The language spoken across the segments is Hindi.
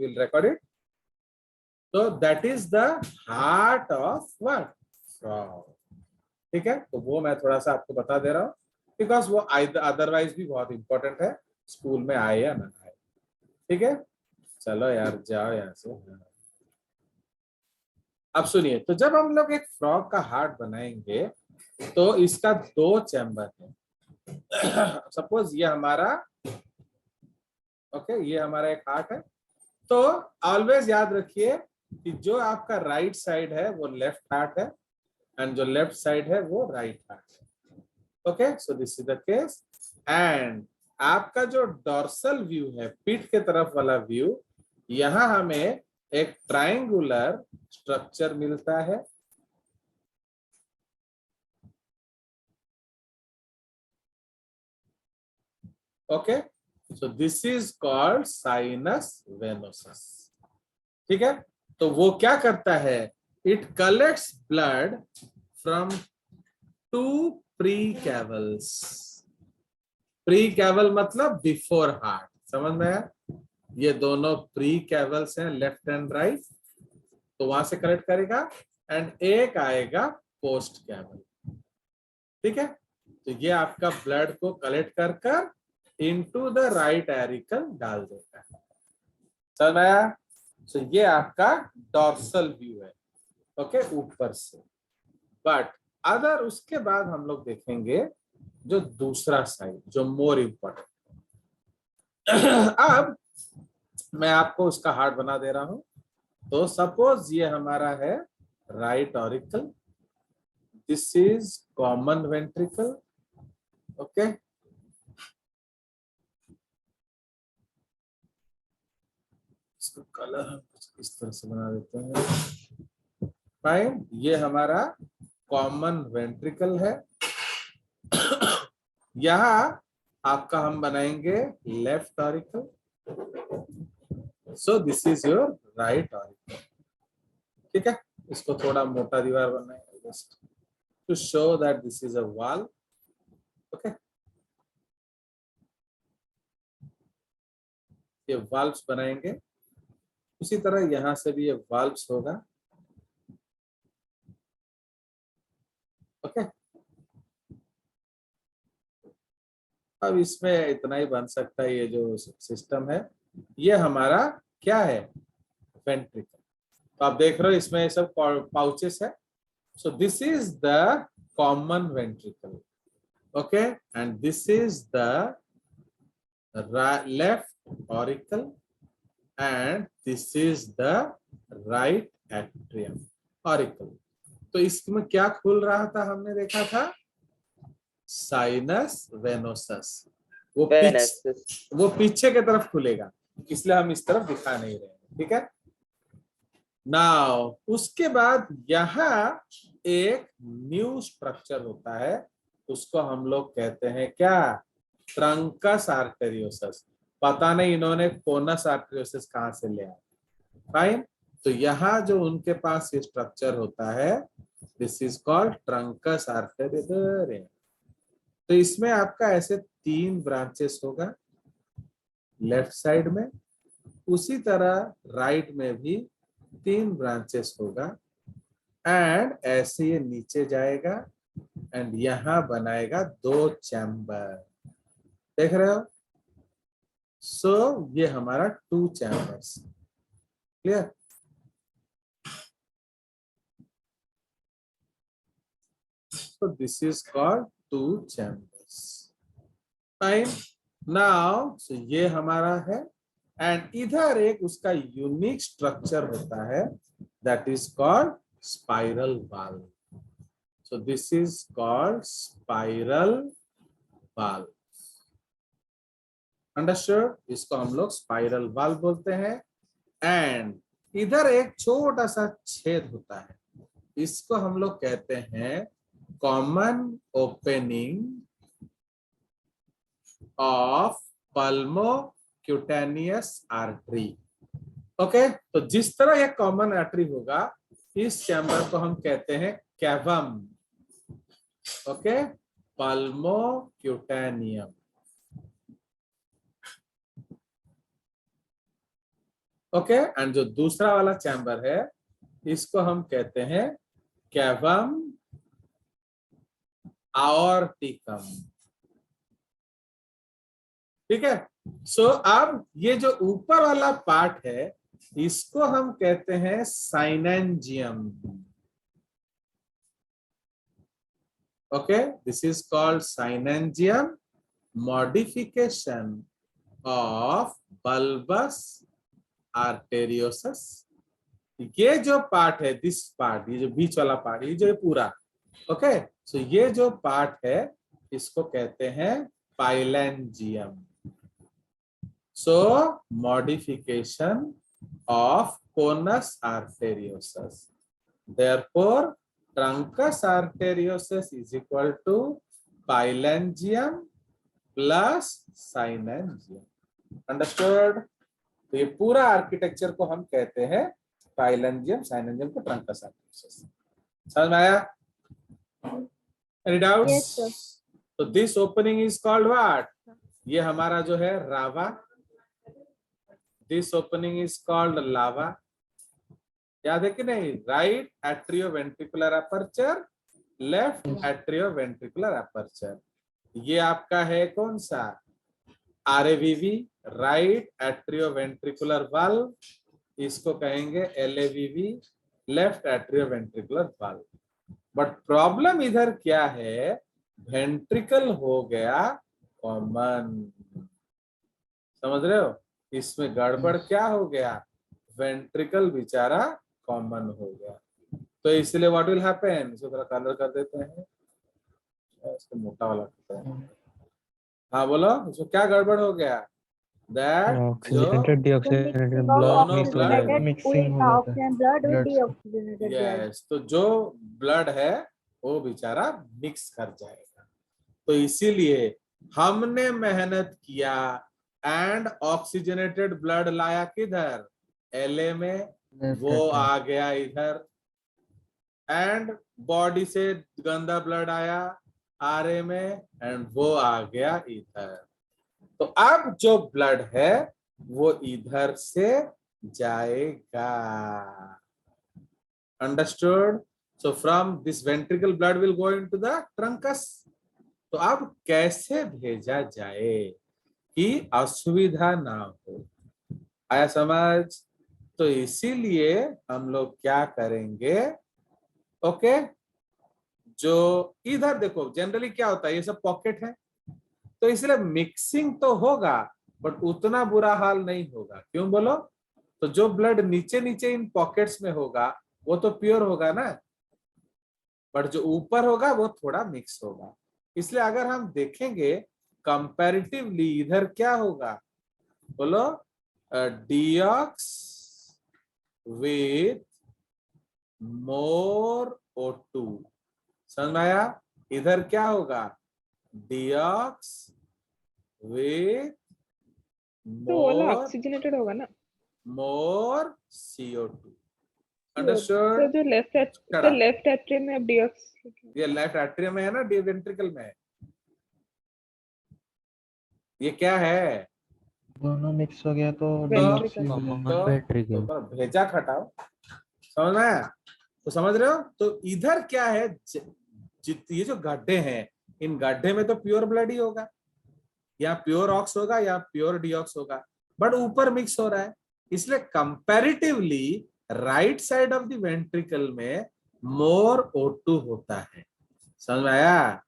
Will record it. तो that is the heart of what, frog. ठीक है, तो वो मैं थोड़ा सा आपको बता दे रहा हूँ, बिकॉज वो अदरवाइज भी बहुत इंपॉर्टेंट है, स्कूल में आए या ना आए। ठीक है, चलो यार जाओ यहाँ से। अब सुनिए, तो जब हम लोग एक फ्रॉग का हार्ट बनाएंगे तो इसका 2 चैम्बर है। सपोज ये हमारा, ओके, ये हमारा एक हार्ट है। तो ऑलवेज याद रखिए कि जो आपका राइट साइड है वो लेफ्ट हार्ट है, एंड जो लेफ्ट साइड है वो राइट हार्ट है। Okay, so this is the case. And आपका जो डॉर्सल व्यू है, पीठ के तरफ वाला व्यू, यहां हमें एक ट्रायंगुलर स्ट्रक्चर मिलता है। Okay, so this is called sinus venosus. ठीक है, तो वो क्या करता है, it collects blood from 2 pre cavals. Pre caval मतलब बिफोर हार्ट, समझ में आया? ये दोनों प्री कैवल्स हैं, लेफ्ट एंड राइट, तो वहां से कलेक्ट करेगा, एंड एक आएगा पोस्ट कैवल। ठीक है, तो ये आपका ब्लड को कलेक्ट कर कर इनटू द राइट एरिकल डाल देता है। समझ में आया? तो ये आपका डॉर्सल व्यू है, ओके, ऊपर से। बट अदर उसके बाद हम लोग देखेंगे जो दूसरा साइड, जो मोर इम्पोर्टेंट। अब मैं आपको उसका हार्ट बना दे रहा हूं। तो सपोज ये हमारा है right auricle, this is common ventricle. Okay, इसका कलर हम कुछ इस तरह से बना देते हैं। फाइन, ये हमारा कॉमन वेंट्रिकल है। यहां आपका हम बनाएंगे left auricle, so this is your right auricle. ठीक है, इसको थोड़ा मोटा दीवार बनाएंगे just to show that this is a wall. Okay, ये वाल्व्स बनाएंगे, उसी तरह यहां से भी ये वाल्व्स होगा। ओके, अब इसमें इतना ही बन सकता है। ये जो सिस्टम है, ये हमारा क्या है, वेंट्रिकल। तो आप देख रहे हो इसमें सब पाउचेस है। So this is the common ventricle, okay, and this is the left auricle, and this is the right atrium auricle. तो इसमें क्या खुल रहा था, हमने देखा था साइनस वेनोसस। वो पीछे की तरफ खुलेगा, इसलिए हम इस तरफ दिखा नहीं रहे हैं। ठीक है, नाउ उसके बाद यहाँ एक न्यू स्ट्रक्चर होता है, उसको हम लोग कहते हैं क्या, ट्रंकस आर्टेरियोसस। पता नहीं इन्होंने कोनस आर्टेरियोसस कहां से लिया। फाइन, तो यहाँ जो उनके पास ये स्ट्रक्चर होता है, this is called trunks arteriosus. तो इसमें आपका ऐसे 3 ब्रांचेस होगा लेफ्ट साइड में, उसी तरह राइट में भी 3 ब्रांचेस होगा, एंड ऐसे ये नीचे जाएगा, एंड यहां बनाएगा 2 चैम्बर। देख रहे हो? सो ये हमारा 2 chambers. Clear? So this is called 2 chambers. Fine. Now, so ये हमारा है, एंड इधर एक उसका यूनिक स्ट्रक्चर होता है, that is called spiral valve. So this is called spiral valve. Understood? इसको हम लोग स्पाइरल वाल्व बोलते हैं। एंड इधर एक छोटा सा छेद होता है, इसको हम लोग कहते हैं common opening of pulmocutaneous artery. Okay, तो जिस तरह यह कॉमन आर्टरी होगा, इस चैम्बर को हम कहते हैं कैवम। ओके, पल्मोक्यूटेनियम। ओके, एंड जो दूसरा वाला चैम्बर है इसको हम कहते हैं कैवम आओर्टिकम। ठीक है। सो अब ये जो ऊपर वाला पार्ट है इसको हम कहते हैं synangium. Okay, this is called synangium, modification of bulbus arteriosus. ये जो पार्ट है, दिस पार्ट, ये जो बीच वाला पार्ट, ये जो पूरा, ओके, सो ये जो पार्ट है इसको कहते हैं pylangium. So modification of conus arteriosus, therefore truncus arteriosus is equal to phalangium plus synangium। Understood. तो ये पूरा आर्किटेक्चर को हम कहते हैं पाइलेंजियम, साइनेंजियम को ट्रंकस आर्टेरियोसस। समझ में आया? Any doubts? Yes, sir. तो this opening is called what? ये हमारा जो है रावा, दिस ओपनिंग इज कॉल्ड लावा। याद है कि नहीं? Right atrioventricular aperture, left atrioventricular aperture. ये आपका है कौन सा? आरएवीवी, राइट एट्रियोवेंट्रिकुलर वाल्व, इसको कहेंगे LAVV, left atrioventricular valve. But problem इधर क्या है? वेंट्रिकल हो गया कॉमन। समझ रहे हो? इसमें गड़बड़ क्या हो गया? वेंट्रिकल बेचारा कॉमन हो गया। तो इसलिए व्हाट विल हैपन, इसको थोड़ा कलर कर देते हैं, इसको मोटा वाला करते हैं। हाँ बोलो, इसको क्या गड़बड़ हो गया? दैट जो ऑक्सीजनेटेड डीऑक्सीजनेटेड ब्लड दोनों मिक्स हो blood जाएगा, मिक्सिंग हो जाता है blood with blood. deoxygenated blood. Yes, तो जो ब्लड है वो बेचारा मिक्स कर जाएगा। तो इसीलिए हमने मेहनत किया एंड ऑक्सीजनेटेड ब्लड लाया किधर? एलए में, वो आ गया इधर। एंड बॉडी से गंदा ब्लड आया आरए में एंड वो आ गया इधर। तो अब जो ब्लड है वो इधर से जाएगा। Understood? So from this ventricle blood will go into the trunks. तो अब कैसे भेजा जाए कि असुविधा ना हो? आया समझ? तो इसीलिए हम लोग क्या करेंगे? ओके, जो इधर देखो जनरली क्या होता है, ये सब पॉकेट है, तो इसलिए मिक्सिंग तो होगा बट उतना बुरा हाल नहीं होगा। क्यों बोलो? तो जो ब्लड नीचे नीचे इन पॉकेट्स में होगा वो तो प्योर होगा ना, बट जो ऊपर होगा वो थोड़ा मिक्स होगा। इसलिए अगर हम देखेंगे कंपैरेटिवली इधर क्या होगा, बोलो, डीऑक्स विथ मोर O2। समझ में आया? इधर क्या होगा? डीऑक्स विथ तो वो वाला मोर ऑक्सीजनेटेड होगा ना, मोर CO2। तो अंडरस्टूड? जो लेफ्ट एट्रियम में अब डीऑक्स, ये लेफ्ट एट्रियम में है ना, डी वेंट्रिकल में है। ये क्या है? दोनों मिक्स हो गया तो वेंट्रिकल। तो भेजा खटाओ। समझ में आया? तो समझ रहे हो? तो इधर क्या है, ये जो गड्ढे हैं, इन गड्ढे में तो प्योर ब्लड ही होगा, या प्योर ऑक्स होगा या प्योर डीऑक्स होगा, बट ऊपर मिक्स हो रहा है। इसलिए comparatively right side of the ventricle में मोर O2 होता है। समझ में आया?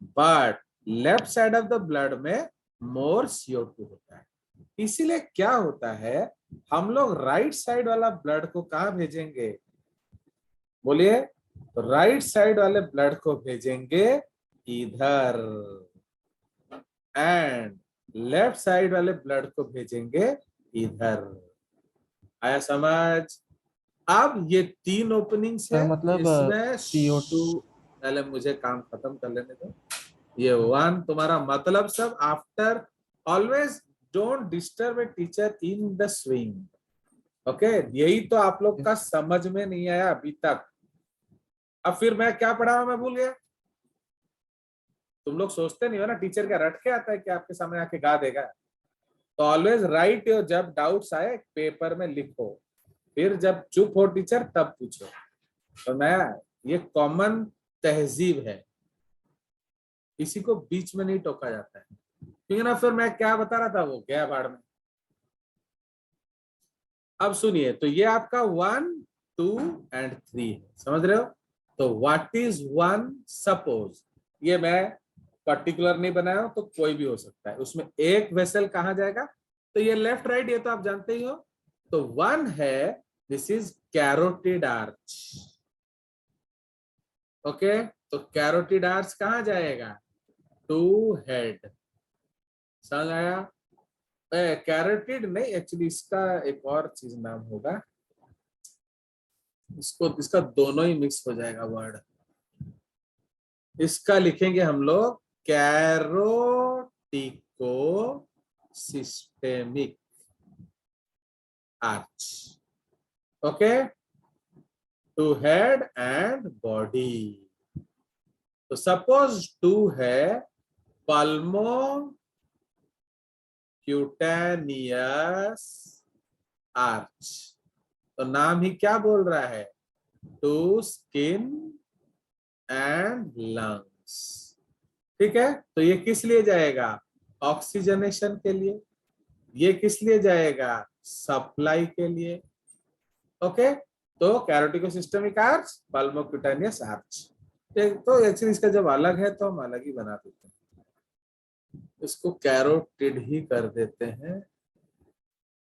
But left side of the blood में मोर CO2 होता है। इसीलिए क्या होता है, हम लोग राइट साइड वाला ब्लड को कहां भेजेंगे? बोलिए। तो राइट साइड वाले ब्लड को भेजेंगे इधर, एंड लेफ्ट साइड वाले ब्लड को भेजेंगे इधर। आया समझ? अब ये तीन ओपनिंग्स है, मतलब इसमें CO2 पहले मुझे काम खत्म कर लेने दो। ये वन तुम्हारा मतलब सब after, always don't disturb a teacher in the swing. Okay, यही तो आप लोग का समझ में नहीं आया अभी तक। अब फिर मैं क्या पढ़ा मैं भूल गया। तुम लोग सोचते नहीं हो ना टीचर क्या रट के आता है कि आपके सामने आके गा देगा? तो ऑलवेज राइट योर, जब डाउट्स आए पेपर में लिखो, फिर जब चुप हो टीचर तब पूछो। तो मैं, ये कॉमन तहजीब है, किसी को बीच में नहीं टोका जाता है, ठीक है ना। फिर मैं क्या बता रहा था, वो गया बाढ़ में। अब सुनिए, तो ये आपका 1, 2 एंड 3 है, समझ रहे हो। तो व्हाट इज 1, सपोज, ये मैं पर्टिकुलर नहीं बनाया हूं, तो कोई भी हो सकता है, उसमें एक वेसल कहां जाएगा, तो ये लेफ्ट राइट ये तो आप जानते ही हो। तो 1 है, this is carotid arch, okay. तो कैरोटिड आर्च कहां जाएगा, टू हेड, समझ आया। कैरोटिड नहीं, एक्चुअली इसका एक और चीज नाम होगा, इसको, इसका दोनों ही मिक्स हो जाएगा वर्ड, इसका लिखेंगे हम लोग carotico systemic arch, okay, to head and body. तो सपोज 2 है पल्मो क्यूटेनियस आर्च, तो नाम ही क्या बोल रहा है, टू स्किन एंड लंग्स, ठीक है। तो ये किस लिए जाएगा, ऑक्सीजनेशन के लिए, ये किस लिए जाएगा, सप्लाई के लिए, ओके। तो कैरोटिकोसिस्टेमिक आर्च, पल्मोक्यूटेनियस आर्च। तो एक्चुअली इसका जब अलग है तो हम अलग ही बना देते हैं, इसको कैरोटिड ही कर देते हैं,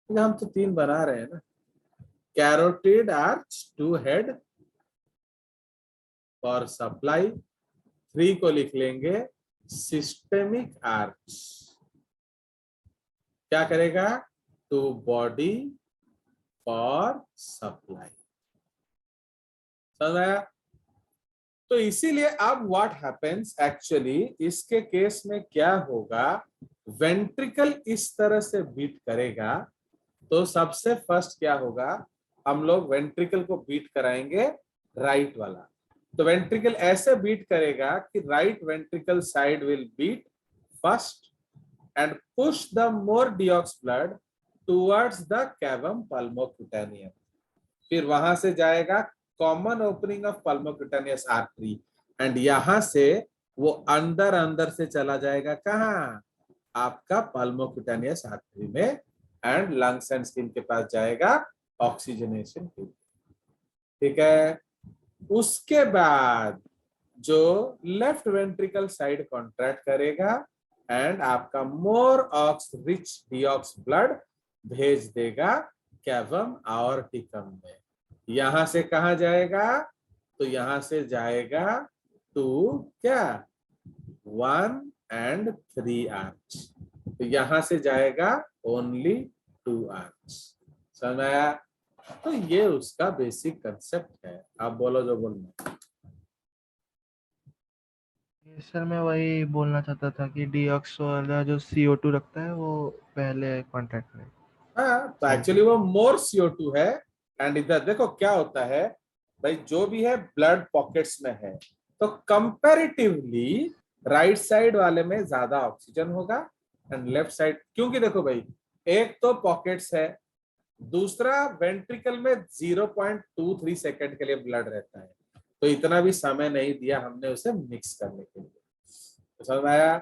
हम तो 3 बना रहे हैं ना। Carotid arch, 2 head for supply, 3 को लिख लेंगे सिस्टेमिक आर्च, क्या करेगा, टू बॉडी फॉर सप्लाई, समझ आया। तो इसीलिए अब व्हाट हैपेंस एक्चुअली, इसके केस में क्या होगा, वेंट्रिकल इस तरह से बीट करेगा, तो सबसे फर्स्ट क्या होगा, हम लोग वेंट्रिकल को बीट कराएंगे राइट वाला। तो वेंट्रिकल ऐसे बीट करेगा कि right ventricle side will beat first and push the more deox blood towards the cavum pulmocutaneum, फिर वहां से जाएगा common opening of pulmocutaneous artery, and यहां से वो अंदर अंदर से चला जाएगा कहाँ, आपका पल्मोक्यूटेनियस आर्टरी में, एंड लंग्स एंड स्किन के पास जाएगा ऑक्सीजनेशन के लिए, ठीक है। उसके बाद जो लेफ्ट वेंट्रिकल साइड कॉन्ट्रैक्ट करेगा एंड आपका मोर ऑक्स रिच डिऑक्स ब्लड भेज देगा कैवम आर्टिकम में, यहां से कहा जाएगा, तो यहां से जाएगा टू क्या, 1 एंड 3 आर्च, तो यहां से जाएगा ओनली 2 आर्च, समझ आया। तो ये उसका बेसिक कंसेप्ट है, आप बोलो जो बोलना। सर मैं वही बोलना चाहता था कि डीऑक्स वाला जो CO2 रखता है वो पहले कांटेक्ट में। हाँ, तो एक्चुअली वो मोर CO2 है, एंड इधर देखो क्या होता है भाई, जो भी है ब्लड पॉकेट्स में है, तो कंपैरेटिवली राइट साइड वाले में ज्यादा ऑक्सीजन होगा एंड लेफ्ट साइड, क्योंकि देखो भाई, एक तो पॉकेट्स है, दूसरा वेंट्रिकल में 0.23 सेकंड के लिए ब्लड रहता है, तो इतना भी समय नहीं दिया हमने उसे मिक्स करने के लिए, तो समझ में आया।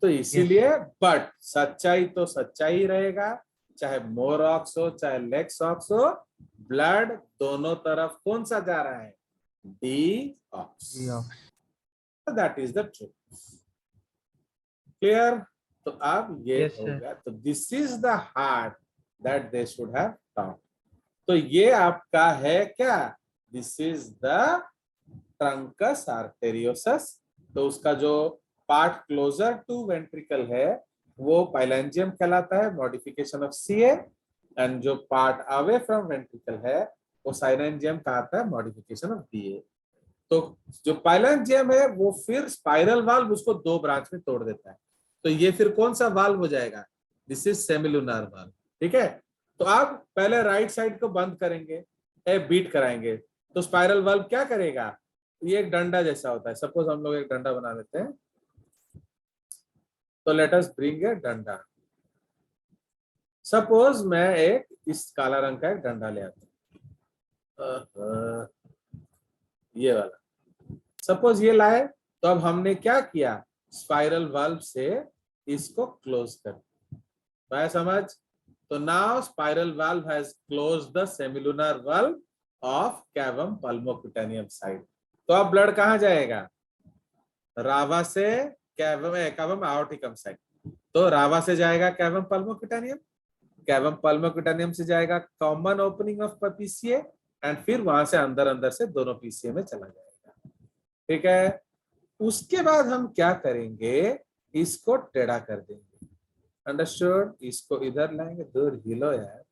तो इसीलिए बट सच्चाई तो सच्चाई ही रहेगा, चाहे मोर ऑक्स हो चाहे लेस ऑक्स हो, ब्लड दोनों तरफ कौन सा जा रहा है, deox, that is the truth, clear. तो अब ये Yes, हो sir. गया, तो this is the heart that they should have taught, तो ये आपका है क्या, this is the truncus arteriosus, तो उसका जो पार्ट क्लोजर टू वेंट्रिकल है वो पाइलेंजियम कहलाता है, मॉडिफिकेशन ऑफ सीए, एंड जो पार्ट अवे फ्रॉम वेंट्रिकल है वो साइनेंजियम कहलाता है, मॉडिफिकेशन ऑफ डीए। तो जो पाइलेंजियम है वो फिर स्पाइरल वाल्व उसको 2 ब्रांच में तोड़ देता है, तो ये फिर कौन सा वाल्व हो जाएगा, दिस इज सेमिलुनार वाल्व, ठीक है। तो आप पहले राइट साइड को बंद करेंगे, बीट कराएंगे, तो स्पाइरल वाल्व क्या करेगा, ये एक डंडा जैसा होता है, सपोज हम लोग एक डंडा बना लेते हैं, तो लेट अस ब्रिंग ए डंडा, सपोज मैं एक इस काला रंग का एक डंडा ले आता हूं, ये वाला, सपोज ये लाए, तो अब हमने क्या किया, स्पाइरल वाल्व से इसको क्लोज कर दिया, समझ। तो now spiral valve has close the semilunar valve of cavum pulmocutaneum side. तो अब ब्लड कहाँ जाएगा, रावा से कैवम आयोटिकम साइड। तो रावा से जाएगा कैवम पल्मोक्यूटेनियम, कैवम पल्मोक्यूटेनियम से जाएगा common opening of PCA, and फिर वहां से अंदर अंदर से दोनों पीसीए में चला जाएगा। ठीक है, उसके बाद हम क्या करेंगे, इसको टेढ़ा कर देंगे। अंडरस्टूड। इसको इधर लाएंगे, दूर हिलो यार,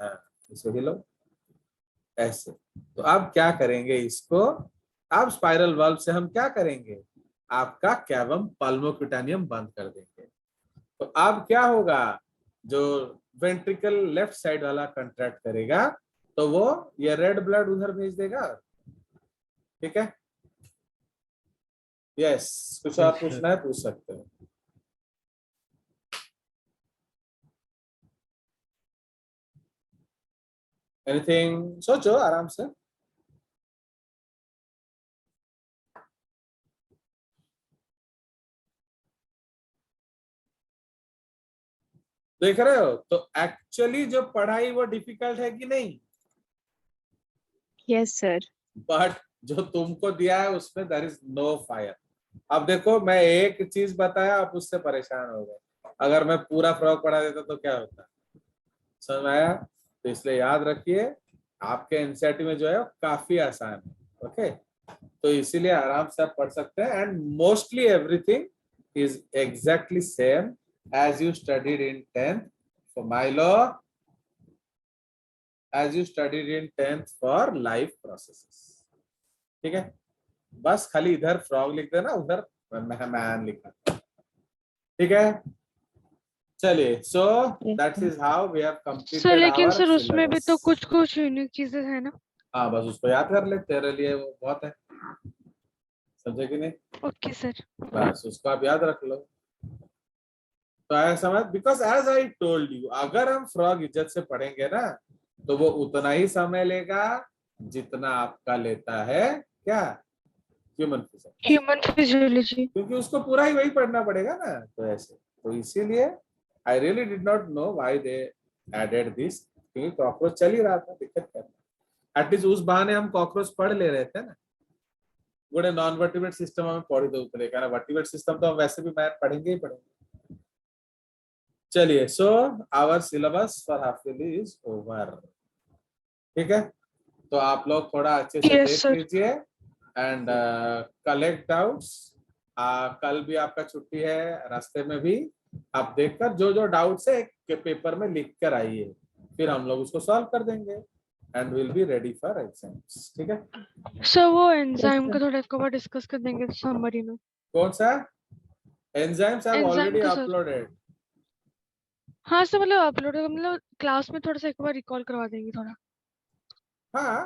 हाँ इसको हिलो ऐसे। तो अब क्या करेंगे इसको, अब स्पाइरल वाल्व से हम क्या करेंगे, आपका कैवम पल्मोक्यूटेनियम बंद कर देंगे। तो अब क्या होगा, जो वेंट्रिकल लेफ्ट साइड वाला कंट्रैक्ट करेगा, तो वो ये रेड ब्लड उधर भेज देगा। ठीक है, यस, कुछ और पूछना है पूछ सकते हो। एनीथिंग, सोचो आराम से। देख रहे हो, तो एक्चुअली जो पढ़ाई वो डिफिकल्ट है कि नहीं, यस सर। बट जो तुमको दिया है उसमें देयर इज नो फायर। अब देखो, मैं एक चीज बताया, आप उससे परेशान हो गए। अगर मैं पूरा फ्रॉग पढ़ा देता तो क्या होता, समझ में आया। तो इसलिए याद रखिए, आपके एनसीईआरटी में जो है वो काफी आसान है। ओके, तो इसीलिए आराम से आप पढ़ सकते हैं, and mostly everything is exactly same as you studied in 10th for Milo, as you studied in 10th for life processes। ठीक है, बस खाली इधर फ्रॉग लिख देना, उधर मेहमान लिखना। ठीक है, चलिए, so that is how we have completed sir लेकिन आवर सर उसमें भी तो सिलेबस। कुछ यूनिक चीजें हैं ना। हाँ, बस उसको याद कर ले, तेरे लिए वो बहुत है, समझे कि नहीं। Okay sir. बस उसको आप याद रख लो। तो आया समझ, because as I told you, अगर हम फ्रॉग इज्जत से पढ़ेंगे ना, तो वो उतना ही समय लेगा जितना आपका लेता है क्या, ह्यूमन फिजिक्स, ह्यूमन फिजियोलॉजी। क्योंकि उसको पूरा ही वही पढ़ना पड़ेगा ना। तो ऐसे, तो इसीलिए I really did not know why they added this, क्योंकि कॉकरोच चल ही रहा था, दिक्कत क्या, एटलीस्ट उस बहाने हम कॉकरोच पढ़ ले रहे थे ना। गोटे नॉन वर्टिब्रेट सिस्टम हमें पढ़ी दे, कारण वर्टिब्रेट सिस्टम तो हम वैसे भी मैथ पढ़ेंगे ही पढ़ेंगे। चलिए, so our syllabus for half yearly is over. ठीक है, तो आप लोग थोड़ा अच्छे से Yes, देख sir. लीजिए एंड कलेक्ट डाउट्स। कल भी आपका छुट्टी है, रास्ते में भी आप देखकर जो जो डाउट्स है एक पेपर में लिख कर आइए, फिर हम लोग उसको सॉल्व कर देंगे and will be ready for exams. ठीक है, सर वो एंजाइम का थोड़ा एक बार डिस्कस कर देंगे समरी में। कौन सा enzymes I have enzyme already का सर। अपलोडेड। हाँ सर, मतलब अपलोड मतलब क्लास में थोड़ा सा एक बार रिकॉल करवा देंगे थोड़ा। हाँ